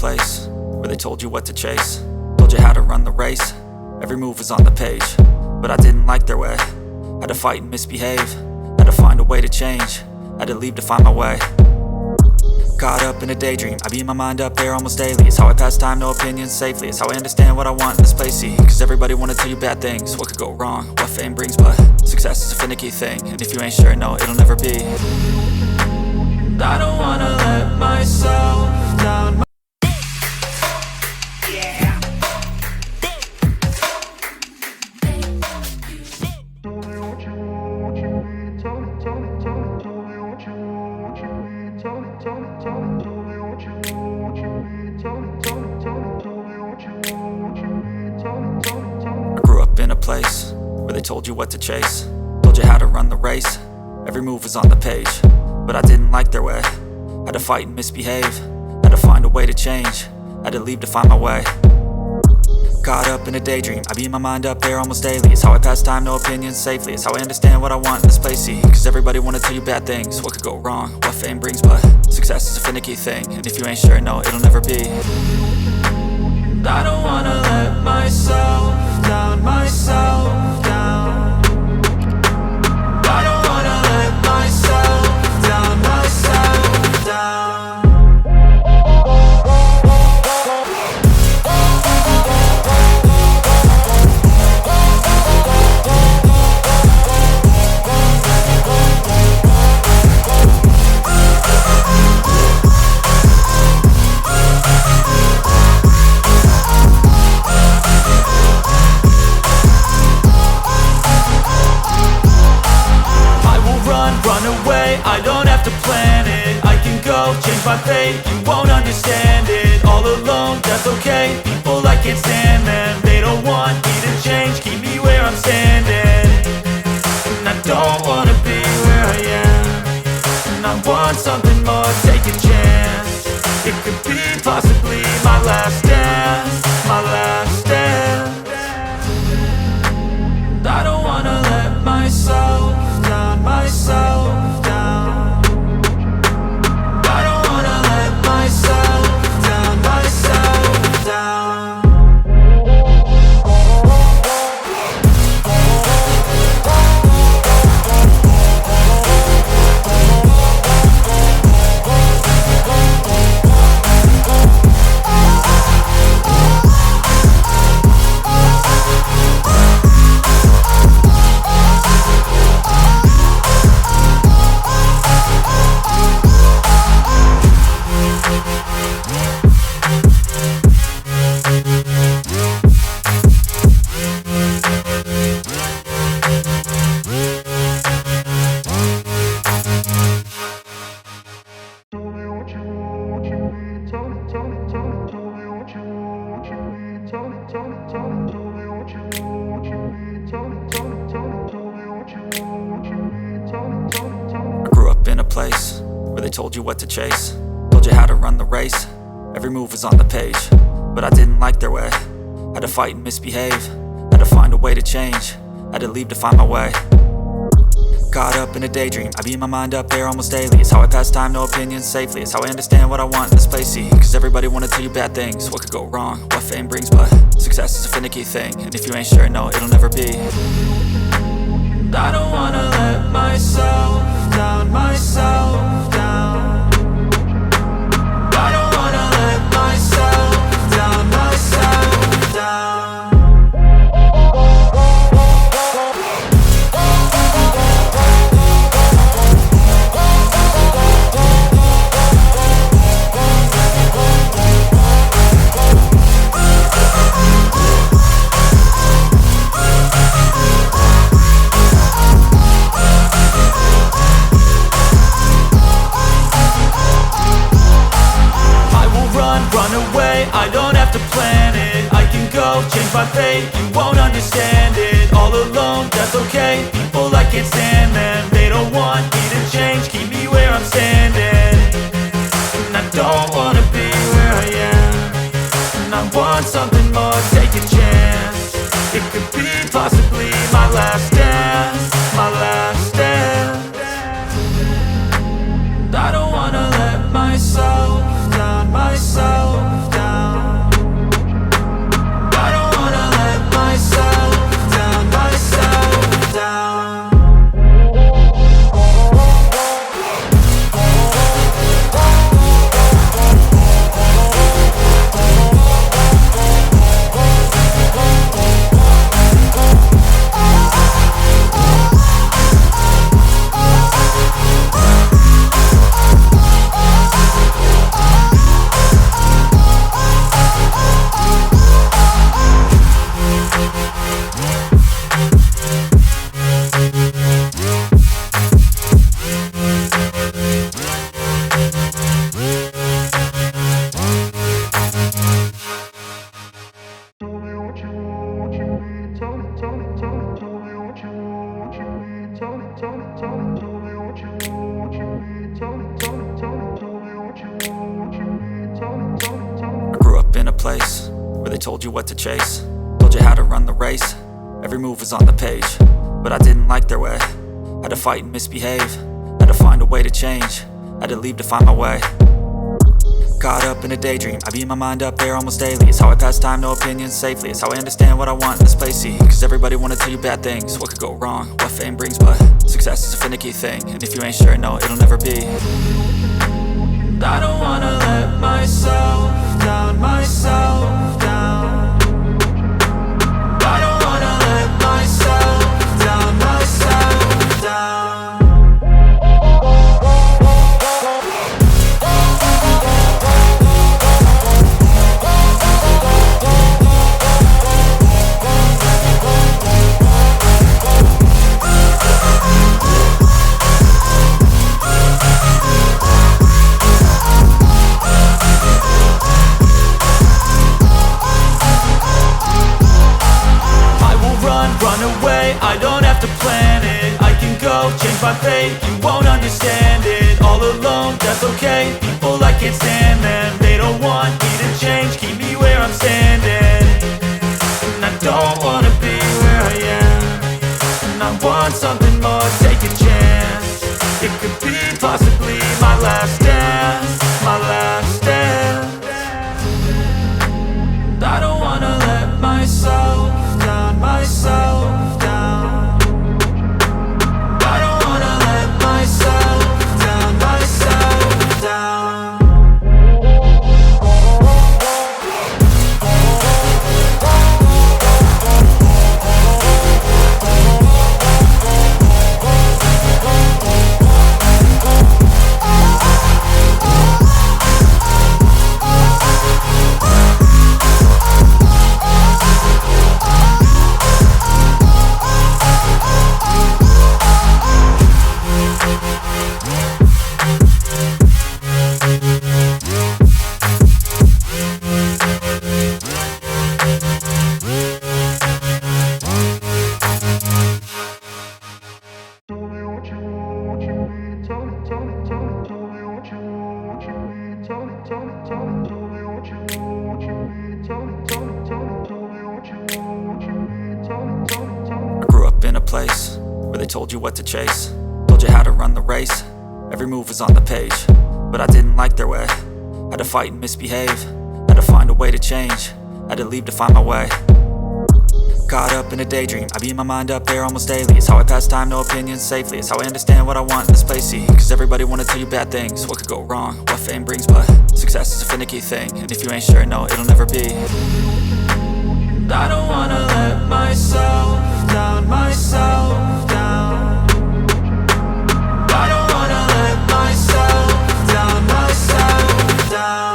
place where they told you what to chase, told you how to run the race. Every move was on the page, but I didn't like their way. Had to fight and misbehave, had to find a way to change, had to leave to find my way. Caught up in a daydream, I beat my mind up there almost daily. It's how I pass time, no opinions safely. It's how I understand what I want in this place, see. Cause everybody wanna tell you bad things, what could go wrong, what fame brings. But success is a finicky thing, and if you ain't sure, no, it'll never be. I don't wanna let myself down. I grew up in a place where they told you what to chase, told you how to run the race. Every move was on the page, but I didn't like their way. Had to fight and misbehave, had to find a way to change, had to leave to find my way. Caught up in a daydream, I beat my mind up there almost daily. It's how I pass time, no opinions safely. It's how I understand what I want in this place, see. Cause everybody wanna tell you bad things, what could go wrong, what fame brings. But success is a finicky thing, and if you ain't sure, no, it'll never be. I don't wanna let myself down, myself down. I don't wanna let myself down, myself down. I don't have to plan it, I can go change my fate. You won't understand it, all alone, that's okay. People I can't stand them, they don't want me to change. Keep me where I'm standing, and I don't wanna be where I am. And I want something more, take a chance. It could be possibly my last dance, my last dance. I don't wanna let myself down, myself down. Place where they told you what to chase, told you how to run the race. Every move was on the page, but I didn't like their way. Had to fight and misbehave, had to find a way to change, had to leave to find my way. Caught up in a daydream, I beat my mind up there almost daily. It's how I pass time, no opinions safely. It's how I understand what I want in this place, see. Cause everybody wanna tell you bad things, what could go wrong, what fame brings. But success is a finicky thing, and if you ain't sure, no, it'll never be. I don't wanna let myself down, myself down. I don't wanna let myself down, myself down. I don't have to plan it, I can go change my fate. You won't understand it, all alone, that's okay. People I can't stand them, they don't want me to change. Keep me where I'm standing, and I don't wanna be where I am. And I want something more, take a chance. It could be possibly my last dance, my last dance. I don't wanna let myself down, myself down. place where they told you what to chase, told you how to run the race. Every move was on the page, but I didn't like their way. Had to fight and misbehave, had to find a way to change, had to leave to find my way. Caught up in a daydream, I beat my mind up there almost daily. It's how I pass time, no opinions safely. It's how I understand what I want in this place, see. Cause everybody wanna tell you bad things, what could go wrong, what fame brings. But success is a finicky thing, and if you ain't sure, no, it'll never be. I don't wanna let myself down, myself down. I don't wanna let myself down, myself down. I don't have to plan it, I can go change my fate. You won't understand it, all alone, that's okay. People, I can't stand them, they don't want me to change. Keep me where I'm standing, and I don't wanna be where I am. And I want something more, take a chance. It could be possibly my last dance, my last dance. I don't wanna let myself down, myself down. Told you what to chase, told you how to run the race. Every move was on the page, but I didn't like their way. Had to fight and misbehave, had to find a way to change, had to leave to find my way. Caught up in a daydream, I beat my mind up there almost daily. It's how I pass time, no opinions safely. It's how I understand what I want in this place, see. Cause everybody wanna tell you bad things, what could go wrong, what fame brings. But success is a finicky thing, and if you ain't sure, no, it'll never be. I don't wanna let myself down, myself down. I don't wanna let myself down, myself down.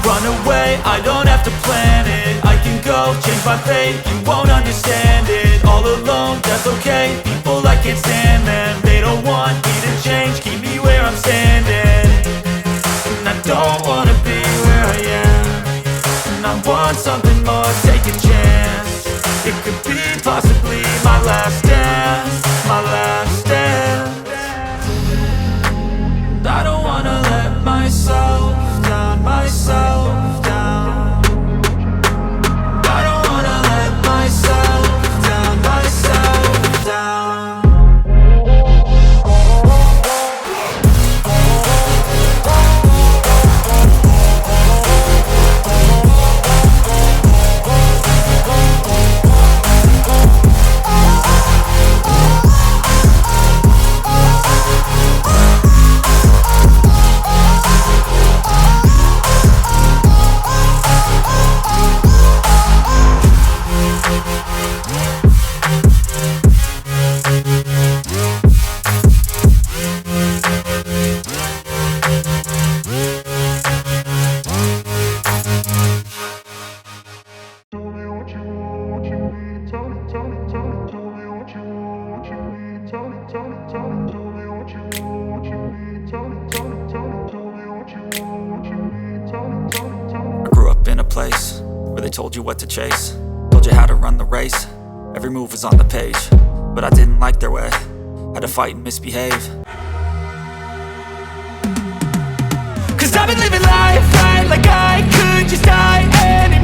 Run away, I don't have to plan it, I can go change my fate. You won't understand it, all alone, that's okay. People, I can't stand them, they don't want me to change. Keep me where I'm standing, and I don't wanna be where I am. And I want something more, take a chance. It could be possibly my last dance, my last dance. I don't wanna let myself down, myself down. I don't wanna let myself down, myself down. place where they told you what to chase, told you how to run the race. Every move was on the page, but I didn't like their way. Had to fight and misbehave. Cause I've been living life right like I could just die any